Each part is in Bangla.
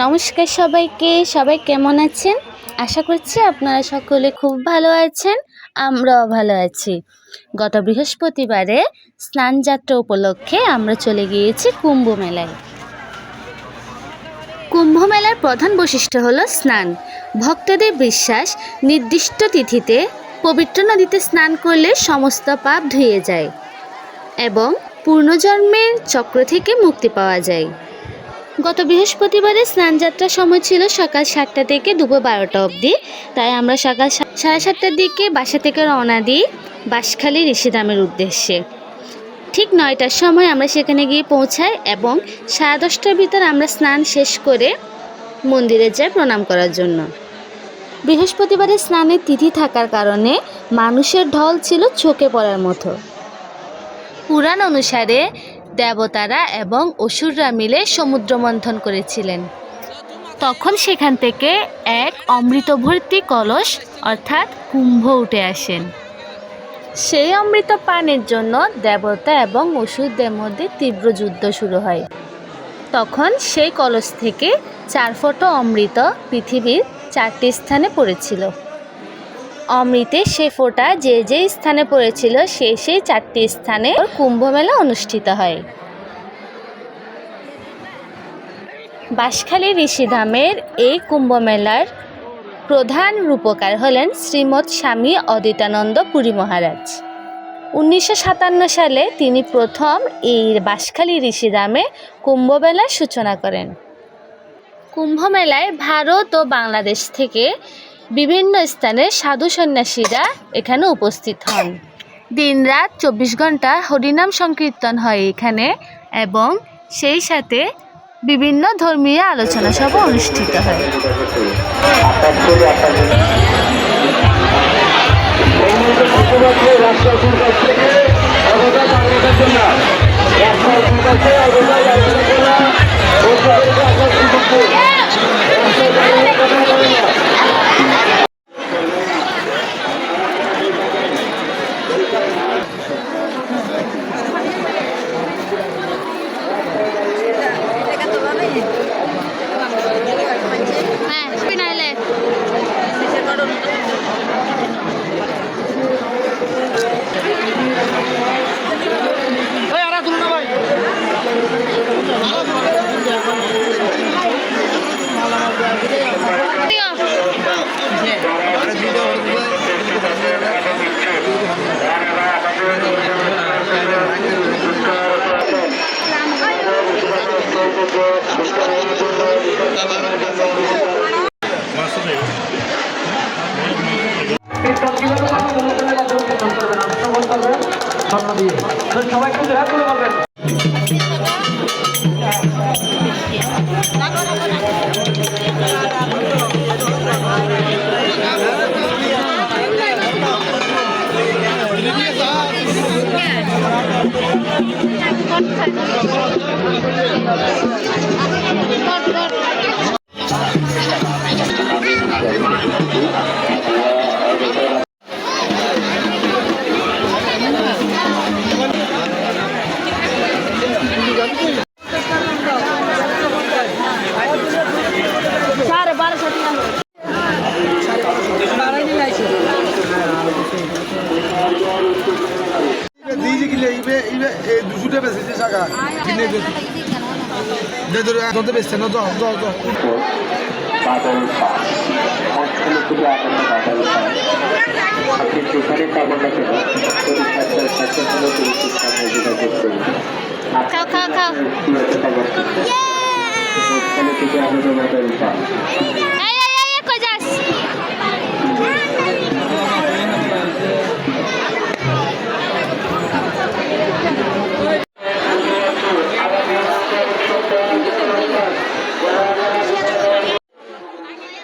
নমস্কার সবাইকে। সবাই কেমন আছেন? আশা করছি আপনারা সকলে খুব ভালো আছেন, আমরাও ভালো আছি। গত বৃহস্পতিবারে স্নানযাত্রা উপলক্ষে আমরা চলে গিয়েছি কুম্ভ মেলায়। কুম্ভ মেলার প্রধান বৈশিষ্ট্য হলো স্নান। ভক্তদের বিশ্বাস, নির্দিষ্ট তিথিতে পবিত্র নদীতে স্নান করলে সমস্ত পাপ ধুয়ে যায় এবং পূর্বজন্মের চক্র থেকে মুক্তি পাওয়া যায়। গত বৃহস্পতিবারে স্নানযাত্রার সময় ছিল সকাল 7টা থেকে দুপুর 12টা অবধি। তাই আমরা সকাল 7:30টার দিকে বাসা থেকে রওনা দিই বাঁশখালী ঋষিধামের উদ্দেশ্যে। ঠিক 9টার সময় আমরা সেখানে গিয়ে পৌঁছাই এবং 10:30টার ভিতর আমরা স্নান শেষ করে মন্দিরে যাই প্রণাম করার জন্য। বৃহস্পতিবারে স্নানের তিথি থাকার কারণে মানুষের ঢল ছিল চোখে পড়ার মতো। পুরাণ অনুসারে দেবতারা এবং অসুররা মিলে সমুদ্র মন্থন করেছিলেন। তখন সেখান থেকে এক অমৃত ভর্তি কলস অর্থাৎ কুম্ভ উঠে আসেন। সেই অমৃত পানের জন্য দেবতা এবং অসুরদের মধ্যে তীব্র যুদ্ধ শুরু হয়। তখন সেই কলস থেকে 4 ফোঁটা অমৃত পৃথিবীর 4টি স্থানে পড়েছিল। অমৃতে সে ফোঁটা যে যে স্থানে পড়েছিল সেই 4টি স্থানে কুম্ভ মেলা অনুষ্ঠিত হয়। বাঁশখালী ঋষিধামের এই কুম্ভ মেলার প্রধান রূপকার হলেন শ্রীমৎ স্বামী অদ্বৈতানন্দ পুরী মহারাজ। 1957 সালে তিনি প্রথম এই বাঁশখালী ঋষিধামে কুম্ভ মেলার সূচনা করেন। কুম্ভ মেলায় ভারত ও বাংলাদেশ থেকে বিভিন্ন স্থানের সাধু সন্ন্যাসীরা এখানে উপস্থিত হন। দিনরাত 24 ঘন্টা হরিনাম সংকীর্তন হয় এখানে এবং সেই সাথে বিভিন্ন ধর্মীয় আলোচনা সভা অনুষ্ঠিত হয়। সবাই কিন্তু হাত তুলে বলবেন।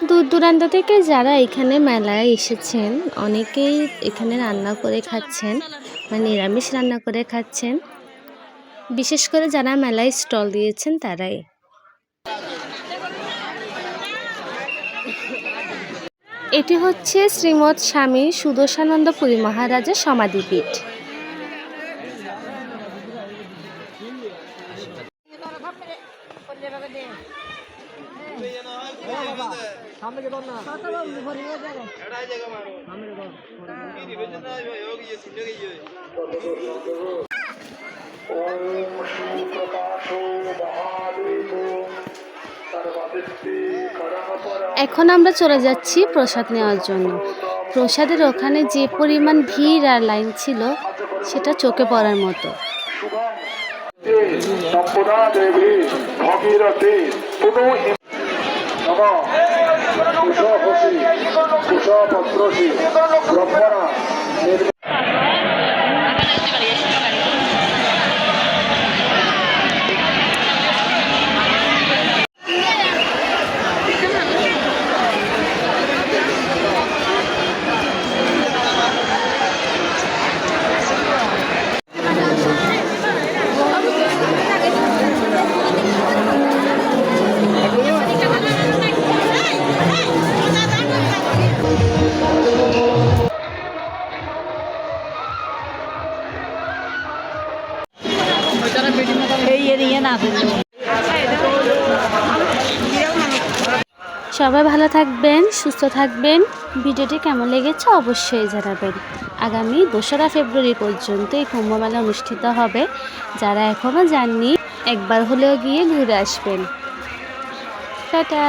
দূর দূরান্ত থেকে যারা এখানে মেলায় এসেছেন অনেকেই এখানে রান্না করে খাচ্ছেন, মানে নিরামিষ রান্না করে খাচ্ছেন। বিশেষ করে যারা মেলায় স্টল দিয়েছেন তারাই। এটি হচ্ছে শ্রীমৎ স্বামী সুদর্শানন্দ পুরী মহারাজের সমাধিপীঠ। এখন আমরা চলে যাচ্ছি প্রসাদ নেওয়ার জন্য। প্রসাদের ওখানে যে পরিমাণ ভিড় আর লাইন ছিল সেটা চোখে পড়ার মতো। সম্পদা দেবী ভগীরথী কুশপত্রসী ব্রহ্মণা সবাই ভালো থাকবেন, সুস্থ থাকবেন। ভিডিওটি কেমন লেগেছে অবশ্যই জানাবেন। আগামী 2রা ফেব্রুয়ারি পর্যন্ত এই কুম্ভমেলা অনুষ্ঠিত হবে। যারা এখনও যাননি একবার হলেও গিয়ে ঘুরে আসবেন। টাটা।